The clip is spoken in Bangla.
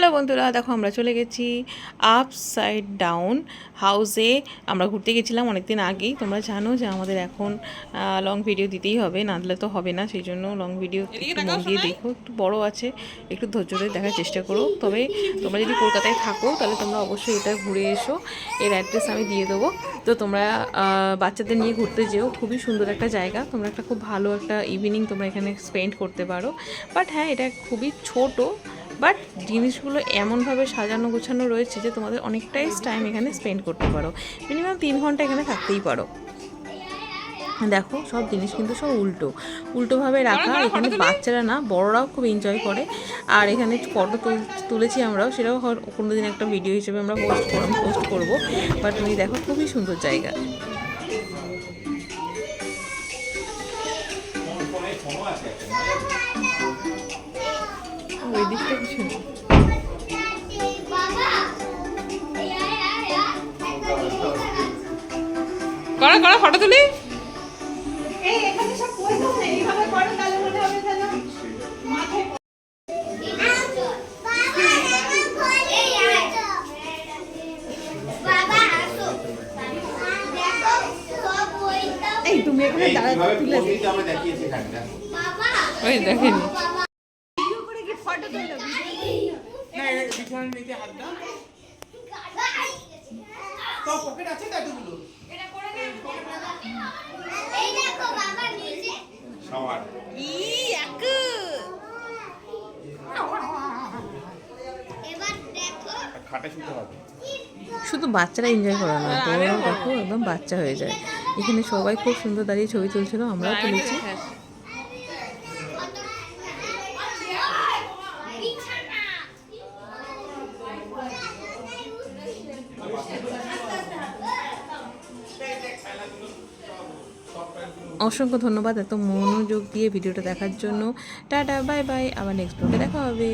হ্যালো বন্ধুরা, দেখো আমরা চলে গেছি আপসাইড ডাউন হাউসে। আমরা ঘুরতে গেছিলাম অনেক দিন আগেই। তোমরা জানো যে আমাদের এখন লং ভিডিও দিতেই হবে, না দিলে তো হবে না। সেই জন্য লং ভিডিও একটু মন দিয়ে দেখো, একটু বড় আছে, একটু ধৈর্য ধরে দেখার চেষ্টা করো। তবে তোমরা যদি কলকাতায় থাকো তাহলে তোমরা অবশ্যই এটা ঘুরে এসো। এর অ্যাড্রেস আমি দিয়ে দেবো। তো তোমরা বাচ্চাদের নিয়ে ঘুরতে যেও, খুবই সুন্দর একটা জায়গা। তোমরা একটা খুব ভালো একটা ইভিনিং তোমরা এখানে স্পেন্ড করতে পারো। বাট হ্যাঁ, এটা খুবই ছোটো, বাট জিনিসগুলো এমনভাবে সাজানো গোছানো রয়েছে যে তোমাদের অনেকটাই টাইম এখানে স্পেন্ড করতে পারো। মিনিমাম 3 ঘন্টা এখানে থাকতেই পারো। দেখো, সব জিনিস কিন্তু সব উল্টোভাবে রাখা। এখানে বাচ্চারা না, বড়রাও খুব এনজয় করে। আর এখানে ফটো তুলেছি আমরাও, সেটাও কোনো দিন একটা ভিডিও হিসেবে আমরা পোস্ট করবো। বাট তুমি দেখো, খুবই সুন্দর জায়গা। ওই দিকটা কিছু নেই। করা ফটো তুলি। তুমি এখানে ওই দেখেনি। শুধু বাচ্চারা এনজয় করে না, তোমরাও দেখো, একদম বাচ্চা হয়ে যায়। এখানে সবাই খুব সুন্দর দাঁড়িয়ে ছবি তুলছিল, আমরাও তুলেছি। অসংখ্য ধন্যবাদ এত মনোযোগ দিয়ে ভিডিওটা দেখার জন্য। টাটা, বাই বাই, আবার নেক্সট ব্লগে দেখা হবে।